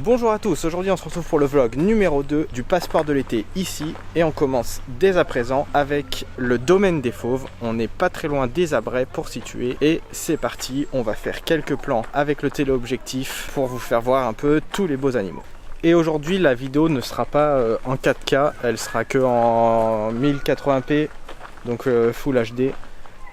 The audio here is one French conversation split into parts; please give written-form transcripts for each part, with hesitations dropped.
Bonjour à tous, aujourd'hui on se retrouve pour le vlog numéro 2 du passeport de l'été ici et on commence dès à présent avec le domaine des fauves. On n'est pas très loin des Abrais pour situer et c'est parti, on va faire quelques plans avec le téléobjectif pour vous faire voir un peu tous les beaux animaux. Et aujourd'hui la vidéo ne sera pas en 4K, elle sera que en 1080p, donc Full HD.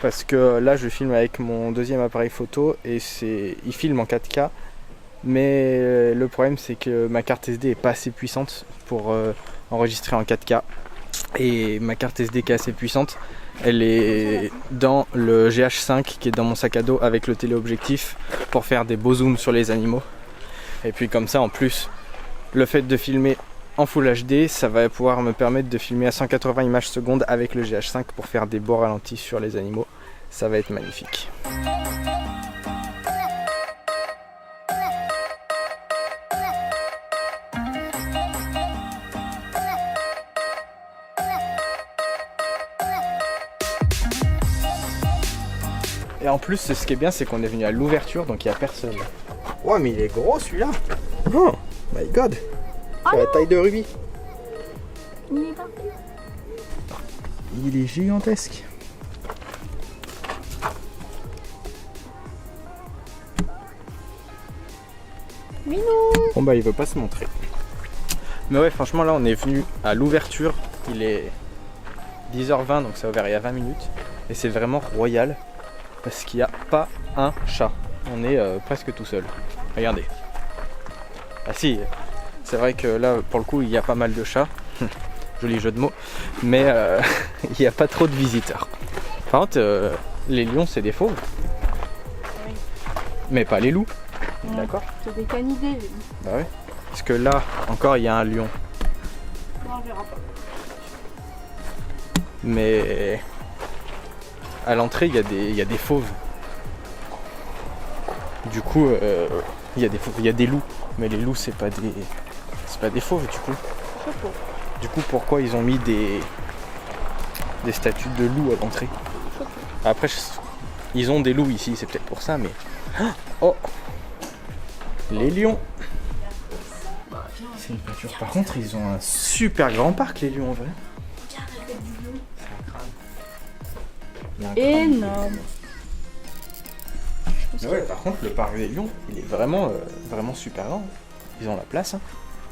Parce que là je filme avec mon deuxième appareil photo et il filme en 4K. Mais le problème c'est que ma carte SD est pas assez puissante pour enregistrer en 4K. Et ma carte SD qui est assez puissante, elle est dans le GH5 qui est dans mon sac à dos avec le téléobjectif pour faire des beaux zooms sur les animaux. Et puis comme ça en plus, le fait de filmer en Full HD, ça va pouvoir me permettre de filmer à 180 images secondes avec le GH5 pour faire des beaux ralentis sur les animaux. Ça va être magnifique. Et en plus, ce qui est bien, c'est qu'on est venu à l'ouverture, donc il n'y a personne. Oh, mais il est gros celui-là. Oh my god. C'est la taille de Ruby. Il est gigantesque. Minou. Bon bah il veut pas se montrer. Mais ouais, franchement là on est venu à l'ouverture. Il est 10h20, donc ça a ouvert il y a 20 minutes. Et c'est vraiment royal. Parce qu'il n'y a pas un chat. On est presque tout seul. Regardez. Ah si, c'est vrai que là pour le coup il y a pas mal de chats. Joli jeu de mots. Mais il n'y a pas trop de visiteurs. Par contre, les lions c'est des fauves. Oui. Mais pas les loups. Ouais. D'accord. C'est des canidés. Bah oui. Parce que là encore il y a un lion. Non, on verra pas. Mais à l'entrée il y a des fauves. Du coup il y a des fauves, il y a des loups. Mais les loups c'est pas des fauves du coup. Chapeau. Du coup pourquoi ils ont mis des statues de loups à l'entrée? Après ils ont des loups ici, c'est peut-être pour ça, mais oh, les lions. C'est une peinture. Par contre ils ont un super grand parc les lions en vrai. Il y a un crâne. Énorme. Mais ouais, par contre le parc des lions il est vraiment super grand. Ils ont la place hein.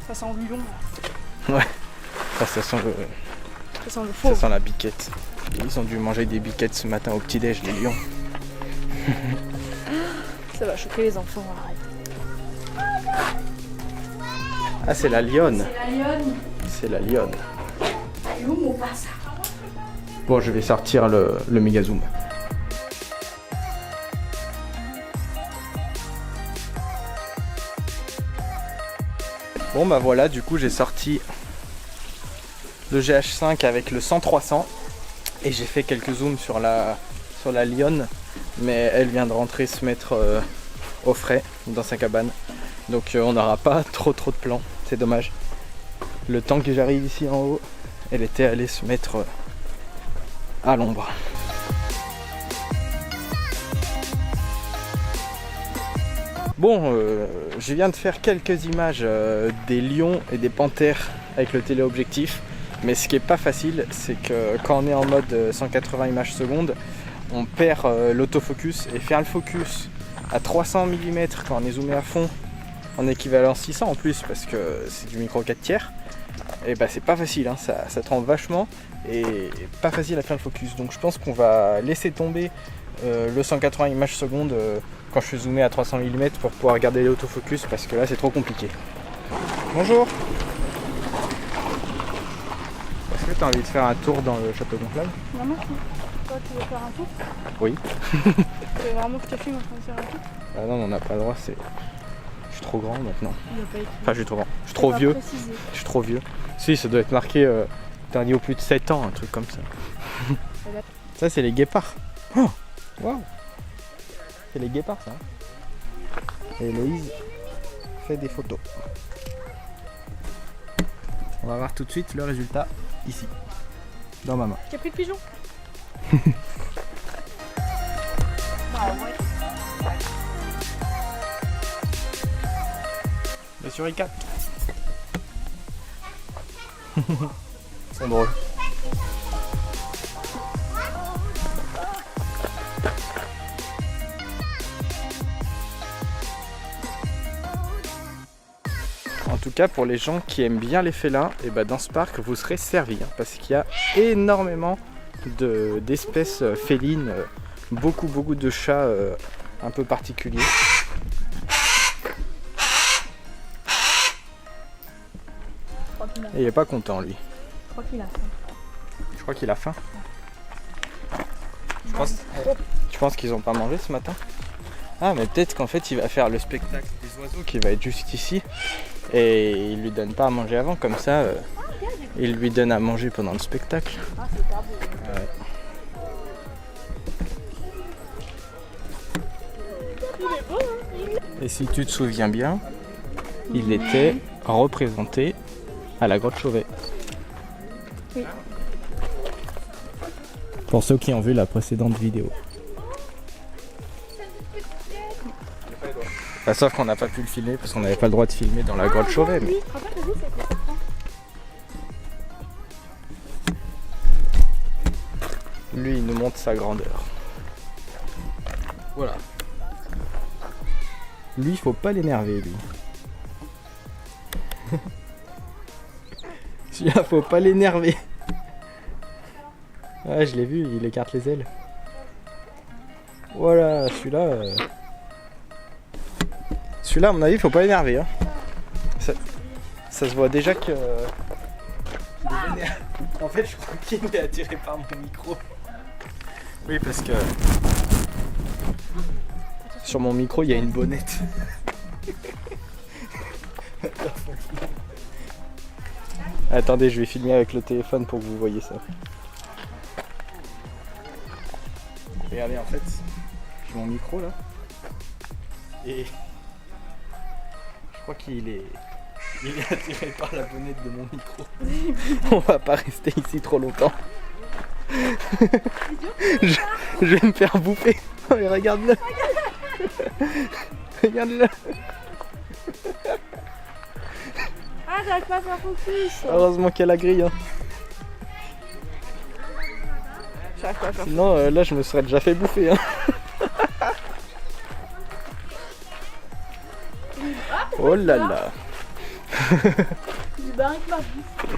Ça sent le lion. Ouais. Ça sent le Ça ça fauve. sent la biquette. Ils ont dû manger des biquettes ce matin au petit-déj les lions. Ça va choquer les enfants, arrête. Ah c'est la lionne. C'est la lionne. C'est la lionne. Où mon passe? Bon je vais sortir le méga zoom. Bon bah voilà, du coup j'ai sorti le GH5 avec le 100-300 et j'ai fait quelques zooms sur la lionne, mais elle vient de rentrer se mettre au frais dans sa cabane, donc on n'aura pas trop de plans, c'est dommage. Le temps que j'arrive ici en haut, elle était allée se mettre à l'ombre. Bon, je viens de faire quelques images des lions et des panthères avec le téléobjectif. Mais ce qui est pas facile, c'est que quand on est en mode 180 images secondes, on perd l'autofocus. Et faire le focus à 300 mm quand on est zoomé à fond, en équivalent 600 en plus, parce que c'est du micro 4/3, et bah c'est pas facile, hein, ça tremble vachement et pas facile à faire le focus. Donc je pense qu'on va laisser tomber le 180 images secondes quand je suis zoomé à 300 mm pour pouvoir garder l'autofocus, parce que là c'est trop compliqué. Bonjour. Est-ce que tu as envie de faire un tour dans le château Gonflable? Non, non, toi tu veux faire un tour? Oui. Tu veux vraiment que je te filme en train de faire un tour? Ah non, on n'a pas le droit, je suis trop grand maintenant. Il n'a pas été. Enfin, je suis trop grand. Je suis trop vieux. Précisé. Je suis trop vieux. Si, ça doit être marqué interdit au plus de 7 ans, un truc comme ça. Ça, c'est les guépards. Oh, waouh. C'est les guépards, ça. Et Héloïse fait des photos. On va voir tout de suite le résultat ici, dans ma main. Tu as pris le pigeon? Ah ouais. sur I4. Ils sont drôles. En tout cas, pour les gens qui aiment bien les félins, et dans ce parc vous serez servis, hein, parce qu'il y a énormément d'espèces félines, beaucoup de chats un peu particuliers. Et il est pas content lui. Je crois qu'il a faim. Je crois qu'il a faim. Tu penses qu'ils ont pas mangé ce matin? Ah, mais peut-être qu'en fait il va faire le spectacle des oiseaux qui va être juste ici et il lui donne pas à manger avant, comme ça il lui donne à manger pendant le spectacle. Ah, c'est pas beau. Ouais. Et si tu te souviens bien, il était représenté à la grotte Chauvet. Oui. Pour ceux qui ont vu la précédente vidéo. Sauf qu'on n'a pas pu le filmer parce qu'on n'avait pas le droit de filmer dans la grotte Chauvet. Mais... Lui, il nous montre sa grandeur. Voilà. Lui, il faut pas l'énerver, lui. Celui-là, faut pas l'énerver. Ouais, je l'ai vu, il écarte les ailes. Voilà, celui-là... Celui-là, à mon avis, faut pas l'énerver. Hein. Ça se voit déjà que... En fait, je crois qu'il est attiré par mon micro. Oui, parce que... Sur mon micro, il y a une bonnette. Attendez, je vais filmer avec le téléphone pour que vous voyez ça. Regardez, en fait, j'ai mon micro là. Et je crois qu'il est attiré par la bonnette de mon micro. On va pas rester ici trop longtemps. je vais me faire bouffer. Oh, mais regarde-le. Regarde-le. Ah, j'arrive pas à faire focus. Heureusement qu'il y a la grille. Hein. J'arrive pas à faire focus. Sinon, là, je me serais déjà fait bouffer. Hein. Oh là là. Du bain avec ma bouffe.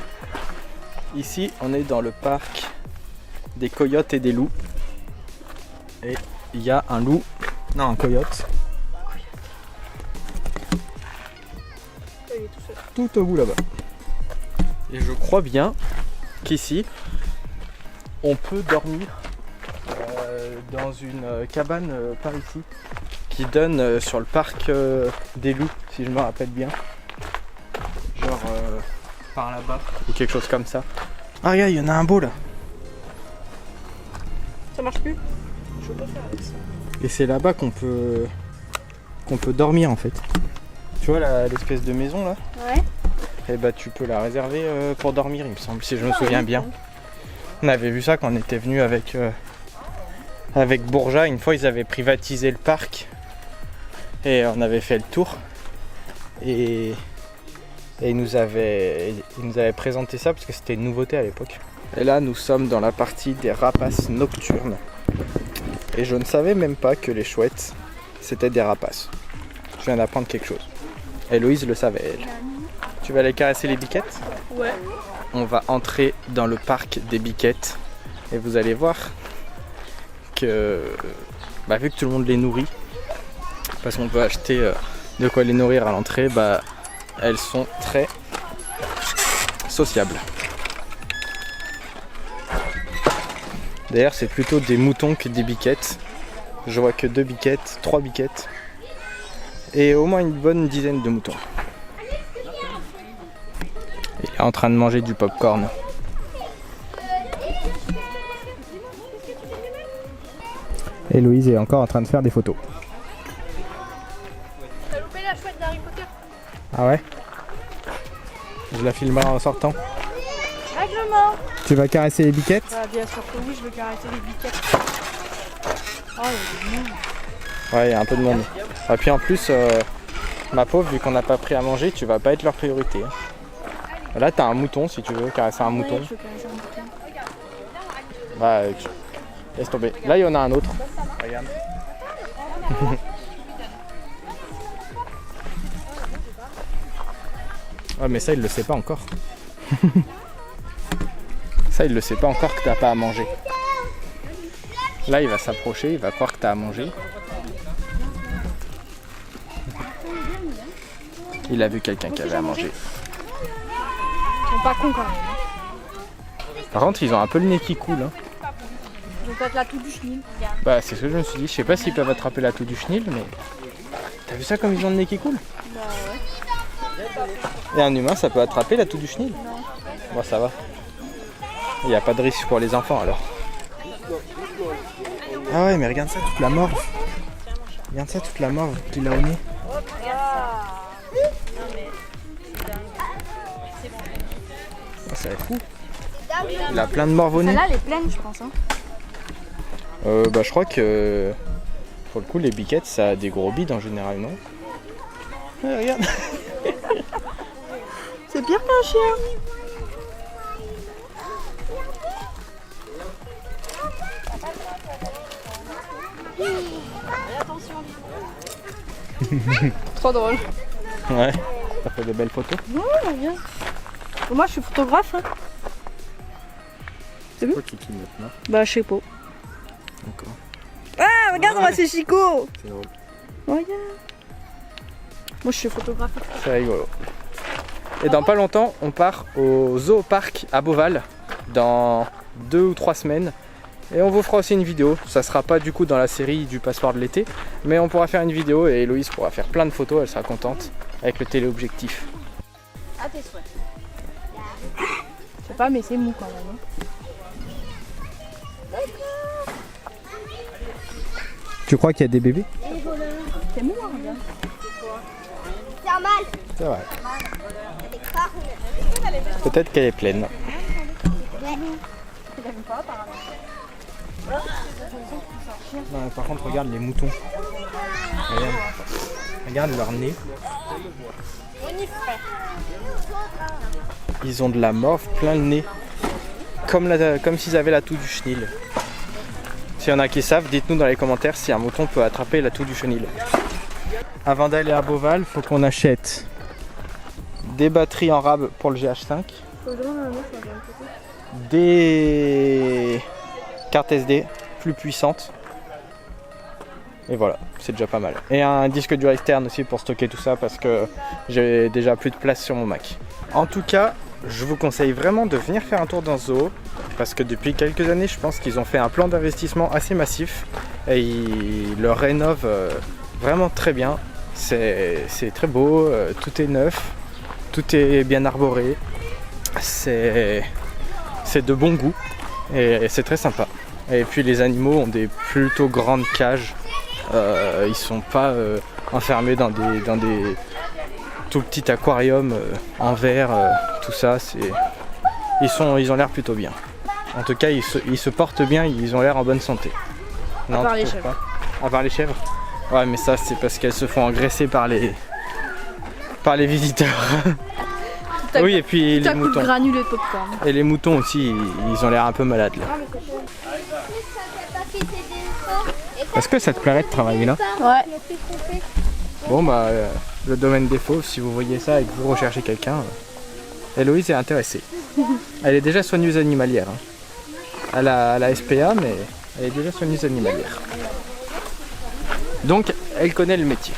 Ici, on est dans le parc des coyotes et des loups. Et il y a un loup, non, un coyote. Il est tout seul. Tout au bout là-bas. Et je crois bien qu'ici, on peut dormir dans une cabane par ici, qui donne sur le parc des loups, si je me rappelle bien. Genre par là-bas, ou quelque chose comme ça. Ah regarde, il y en a un beau là. Ça marche plus? Je peux pas faire avec ça. Et c'est là-bas qu'on peut dormir en fait. Tu vois l'espèce de maison là? Ouais. Et tu peux la réserver pour dormir, il me semble, si je me souviens bien. On avait vu ça quand on était venu avec Bourja. Une fois, ils avaient privatisé le parc et on avait fait le tour. Et ils nous avaient présenté ça parce que c'était une nouveauté à l'époque. Et là, nous sommes dans la partie des rapaces nocturnes. Et je ne savais même pas que les chouettes, c'était des rapaces. Je viens d'apprendre quelque chose. Héloïse le savait, elle. Tu vas aller caresser les biquettes? Ouais. On va entrer dans le parc des biquettes. Et vous allez voir que, vu que tout le monde les nourrit, parce qu'on peut acheter de quoi les nourrir à l'entrée, elles sont très sociables. D'ailleurs, c'est plutôt des moutons que des biquettes. Je vois que 2 biquettes, 3 biquettes et au moins une bonne dizaine de moutons. Il est en train de manger du popcorn. Héloïse est encore en train de faire des photos. T'as loupé la chouette d'Harry Potter? Ah ouais? Je la filmerai en sortant. Règlement! Tu vas caresser les biquettes? Bien sûr que oui, je vais caresser les biquettes. Oh, il y a du monde. Ouais, il y a un peu de monde. Et puis en plus, Ma pauvre, vu qu'on n'a pas pris à manger, tu vas pas être leur priorité. Là, t'as un mouton si tu veux caresser un mouton. Ouais, je veux caresser un mouton. Bah, laisse tomber. Là, il y en a un autre. Regarde. Ah, mais ça, il le sait pas encore. Ça, il le sait pas encore que t'as pas à manger. Là, il va s'approcher, il va croire que t'as à manger. Il a vu quelqu'un qui avait à manger. Ils sont pas cons quand même. Par contre, ils ont un peu le nez qui coule. Hein. Ils vont peut-être la toux du chenil. Bah, c'est ce que je me suis dit. Je sais pas s'ils peuvent attraper la toux du chenil, mais. T'as vu ça comme ils ont le nez qui coule? Bah ouais. Et un humain, ça peut attraper la toux du chenil? Non. Bon, ça va. Il n'y a pas de risque pour les enfants alors. Ah ouais, mais regarde ça, toute la morve. Regarde ça, toute la morve qu'il a au nez. Oh, ça va être fou. Il a plein de morve au nez. Celle-là, elle est pleine, je pense. Hein. Bah, je crois que pour le coup, les biquettes, ça a des gros bides en général, non? Ouais, regarde. C'est pire qu'un chien. Trop drôle. Ouais, ça fait de belles photos. Non, regarde. Moi, je suis photographe. Hein. C'est quoi qui filme maintenant? Bah, je sais pas. D'accord. Ah, regarde, moi, c'est Chico. C'est drôle. Regarde. Moi, je suis photographe. C'est rigolo. Et dans pas longtemps, on part au Zooparc à Beauval dans 2 ou 3 semaines. Et on vous fera aussi une vidéo. Ça sera pas du coup dans la série du passeport de l'été, mais on pourra faire une vidéo et Héloïse pourra faire plein de photos. Elle sera contente avec le téléobjectif. À tes souhaits. Je sais pas, mais c'est mou quand même. Hein. Tu crois qu'il y a des bébés? C'est mou, hein, regarde. C'est normal. C'est vrai. Peut-être qu'elle est pleine. Non, par contre, regarde les moutons. Regarde leur nez. Ils ont de la morve plein le nez. Comme s'ils avaient la toux du chenil. S'il y en a qui savent, dites-nous dans les commentaires si un mouton peut attraper la toux du chenil. Avant d'aller à Beauval, il faut qu'on achète des batteries en rab pour le GH5, des cartes SD plus puissantes, et voilà, c'est déjà pas mal. Et un disque dur externe aussi pour stocker tout ça parce que j'ai déjà plus de place sur mon Mac. En tout cas, je vous conseille vraiment de venir faire un tour dans ce zoo parce que depuis quelques années, je pense qu'ils ont fait un plan d'investissement assez massif et ils le rénovent vraiment très bien. C'est très beau, tout est neuf, tout est bien arboré, c'est de bon goût et c'est très sympa. Et puis les animaux ont des plutôt grandes cages, ils sont pas enfermés dans des tout petits aquariums en verre, tout ça. Ils ont l'air plutôt bien. En tout cas, ils se portent bien, ils ont l'air en bonne santé. À part les chèvres. À part les chèvres. Ouais, mais ça c'est parce qu'elles se font engraisser par les visiteurs. Oui, et puis les moutons. De granulés de popcorn. Et les moutons aussi, ils ont l'air un peu malades là. Est-ce que ça te plairait de travailler là? Ouais. Bon bah, le domaine des fauves, si vous voyez ça et que vous recherchez quelqu'un, Héloïse est intéressée. Elle est déjà soigneuse animalière. Hein. Elle a la SPA, mais elle est déjà soigneuse animalière. Donc, elle connaît le métier.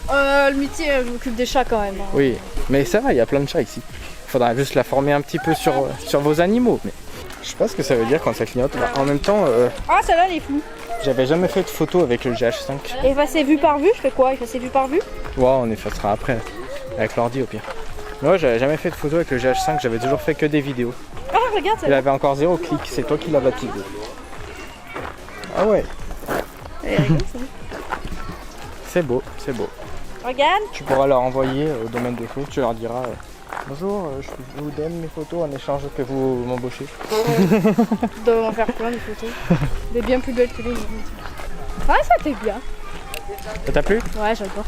Le métier, je m'occupe des chats quand même. Hein. Oui, mais ça va, il y a plein de chats ici. Il faudra juste la former un petit peu sur vos animaux. Mais je sais pas ce que ça veut dire quand ça clignote. Bah, en même temps, Ah, celle-là, elle est floue. j'avais jamais fait de photo avec le GH5. Effacer vue par vue, je fais quoi? Effacer vue par vue? Ouais, on effacera après, avec l'ordi au pire. Moi, j'avais jamais fait de photo avec le GH5, j'avais toujours fait que des vidéos. Ah, regarde Il celle-là. avait encore 0 clic, c'est toi qui l'as baptisé. Ah ouais, Elle est rigolote, celle-là. c'est beau, c'est beau. Regarde. Tu pourras leur envoyer au domaine des photos, tu leur diras bonjour, je vous donne mes photos en échange que vous m'embauchez. Tu dois en faire plein de photos. Des bien plus belles que les miennes. Ah, ça t'est bien. Ça t'a plu? Ouais, j'adore.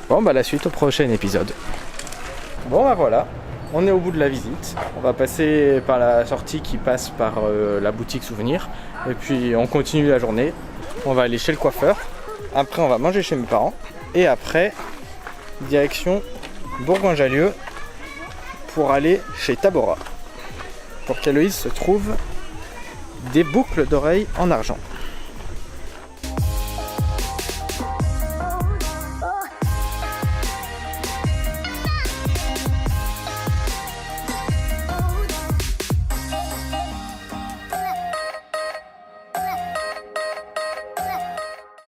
Bon bah la suite au prochain épisode. Bon bah voilà, on est au bout de la visite. On va passer par la sortie qui passe par la boutique souvenir. Et puis on continue la journée. On va aller chez le coiffeur. Après on va manger chez mes parents. Et après, direction Bourgoin-Jallieu pour aller chez Tabora. Pour qu'Héloïse se trouve des boucles d'oreilles en argent.